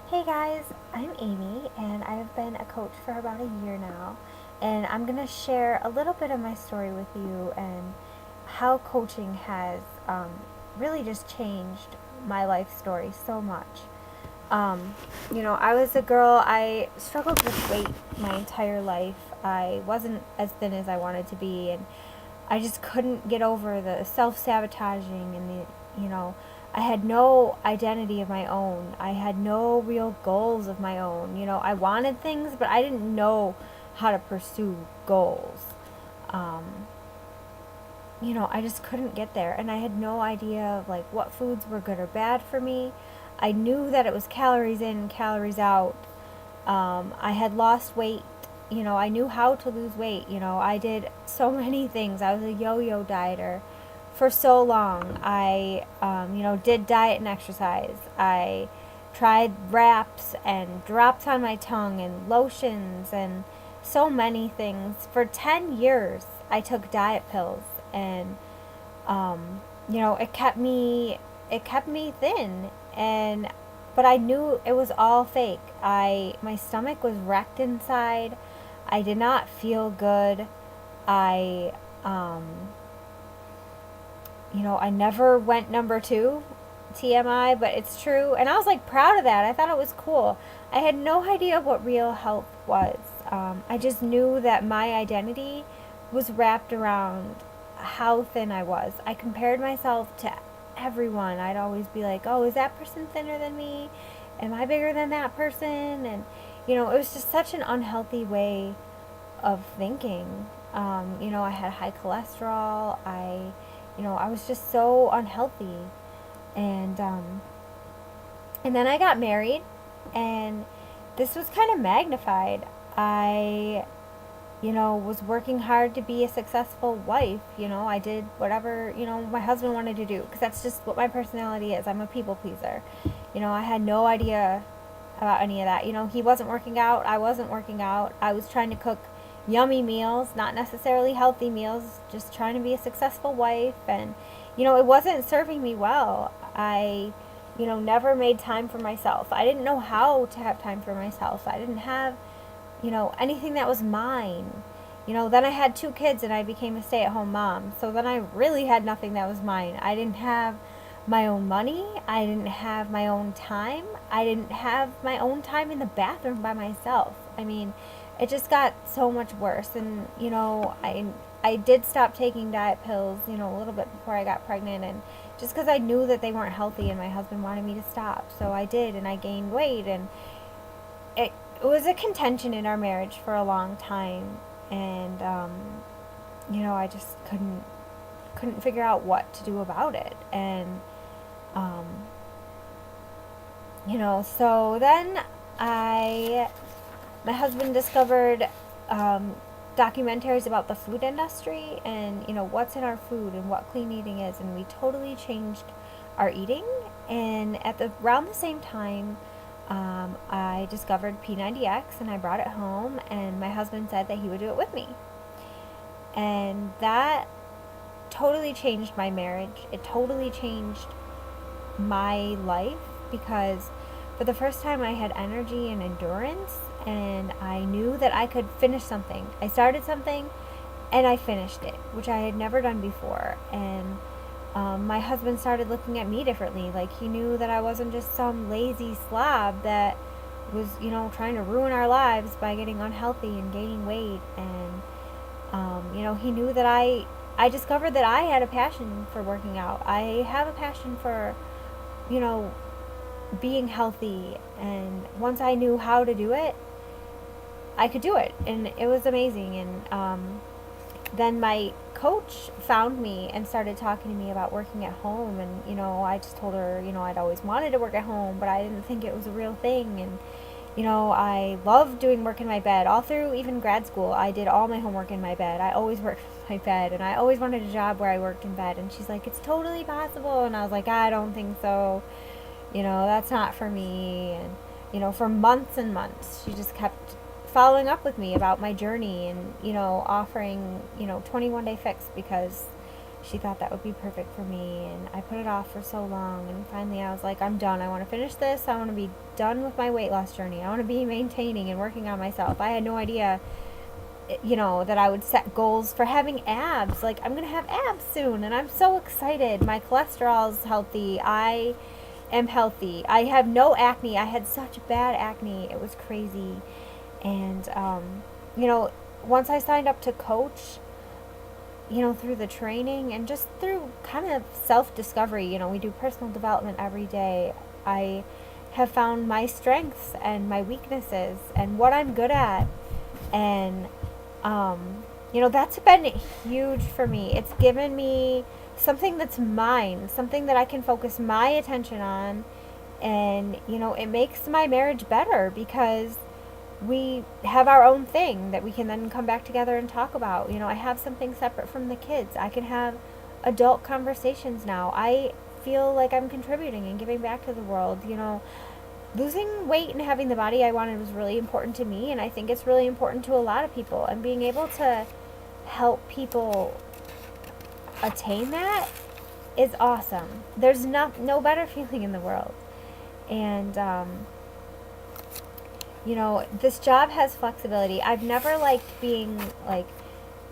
Hey guys, I'm Amy and I've been a coach for about a year now. And I'm going to share a little bit of my story with you and how coaching has really just changed my life story so much. I was a girl, I struggled with weight my entire life. I wasn't as thin as I wanted to be, and I just couldn't get over the self sabotaging and I had no identity of my own. I had no real goals of my own. I wanted things, but I didn't know how to pursue goals. Um, I just couldn't get there, and I had no idea of like what foods were good or bad for me. I knew that it was calories in, calories out. I had lost weight. I knew how to lose weight. I did so many things. I was a yo-yo dieter for so long. I, did diet and exercise. I tried wraps and drops on my tongue and lotions and so many things. For 10 years, I took diet pills and it kept me thin, and but I knew it was all fake. My stomach was wrecked inside. I did not feel good. I um I never went number 2, TMI, but it's true, and I was like proud of that. I thought it was cool. I had no idea what real health was. I just knew that my identity was wrapped around how thin I was. I compared myself to everyone. I'd always be like, oh, is that person thinner than me? Am I bigger than that person? And, it was just such an unhealthy way of thinking. I had high cholesterol. I was just so unhealthy. And, um, and then I got married, and this was kind of magnified. I was working hard to be a successful wife. I did whatever, my husband wanted to do because that's just what my personality is. I'm a people pleaser. I had no idea about any of that. He wasn't working out. I wasn't working out. I was trying to cook yummy meals, not necessarily healthy meals, just trying to be a successful wife. And, it wasn't serving me well. I, never made time for myself. I didn't know how to have time for myself. I didn't have anything that was mine. Then I had 2 kids and I became a stay at home mom. So then I really had nothing that was mine. I didn't have my own money. I didn't have my own time. I didn't have my own time in the bathroom by myself. I mean, it just got so much worse. And, I did stop taking diet pills, a little bit before I got pregnant. And just because I knew that they weren't healthy and my husband wanted me to stop. So I did, and I gained weight. And it was a contention in our marriage for a long time, and I just couldn't figure out what to do about it, and um, so then I my husband discovered documentaries about the food industry and what's in our food and what clean eating is, and we totally changed our eating. And around the same time, I discovered P90X and I brought it home, and my husband said that he would do it with me. And that totally changed my marriage. It totally changed my life because for the first time I had energy and endurance, and I knew that I could finish something. I started something and I finished it, which I had never done before. And my husband started looking at me differently. Like, he knew that I wasn't just some lazy slob that was, trying to ruin our lives by getting unhealthy and gaining weight. And, he knew that I discovered that I had a passion for working out. I have a passion for, you know, being healthy. And once I knew how to do it, I could do it. And it was amazing. And, then my coach found me and started talking to me about working at home. And I just told her, I'd always wanted to work at home, but I didn't think it was a real thing. And I loved doing work in my bed. All through even grad school, I did all my homework in my bed. I always worked in my bed, and I always wanted a job where I worked in bed. And she's like, it's totally possible. And I was like, I don't think so. That's not for me. And for months and months, she just kept following up with me about my journey, and offering 21-day fix, because she thought that would be perfect for me, and I put it off for so long, and finally I was like, I'm done. I want to finish this. I want to be done with my weight loss journey. I want to be maintaining and working on myself. I had no idea, that I would set goals for having abs. Like, I'm going to have abs soon, and I'm so excited. My cholesterol's healthy. I am healthy. I have no acne. I had such bad acne. It was crazy. And, once I signed up to coach, through the training and just through kind of self-discovery, we do personal development every day. I have found my strengths and my weaknesses and what I'm good at. And, that's been huge for me. It's given me something that's mine, something that I can focus my attention on. And, it makes my marriage better because we have our own thing that we can then come back together and talk about. I have something separate from the kids. I can have adult conversations now. I feel like I'm contributing and giving back to the world. Losing weight and having the body I wanted was really important to me, and I think it's really important to a lot of people. And being able to help people attain that is awesome. There's no better feeling in the world. And, this job has flexibility. I've never liked being,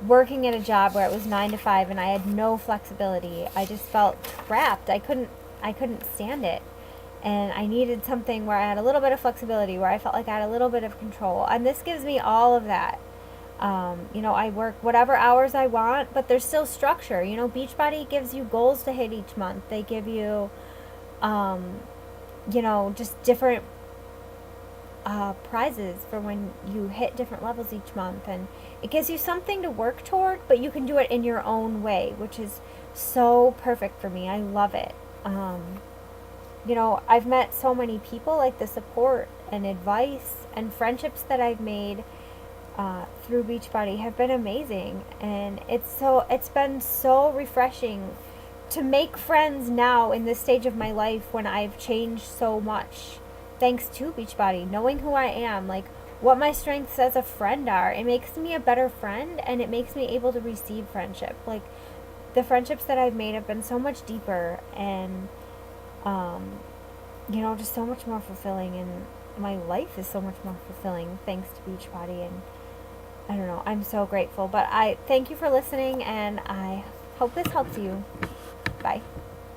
working at a job where it was 9 to 5 and I had no flexibility. I just felt trapped. I couldn't stand it. And I needed something where I had a little bit of flexibility, where I felt like I had a little bit of control. And this gives me all of that. I work whatever hours I want, but there's still structure. Beachbody gives you goals to hit each month. They give you, just different prizes for when you hit different levels each month, and it gives you something to work toward, but you can do it in your own way, which is so perfect for me. I love it. I've met so many people, like the support and advice and friendships that I've made through Beachbody have been amazing, and it's been so refreshing to make friends now in this stage of my life when I've changed so much. Thanks to Beachbody, knowing who I am, like what my strengths as a friend are, it makes me a better friend, and it makes me able to receive friendship. Like, the friendships that I've made have been so much deeper and, just so much more fulfilling, and my life is so much more fulfilling thanks to Beachbody. And I don't know, I'm so grateful. But I thank you for listening, and I hope this helps you. Bye.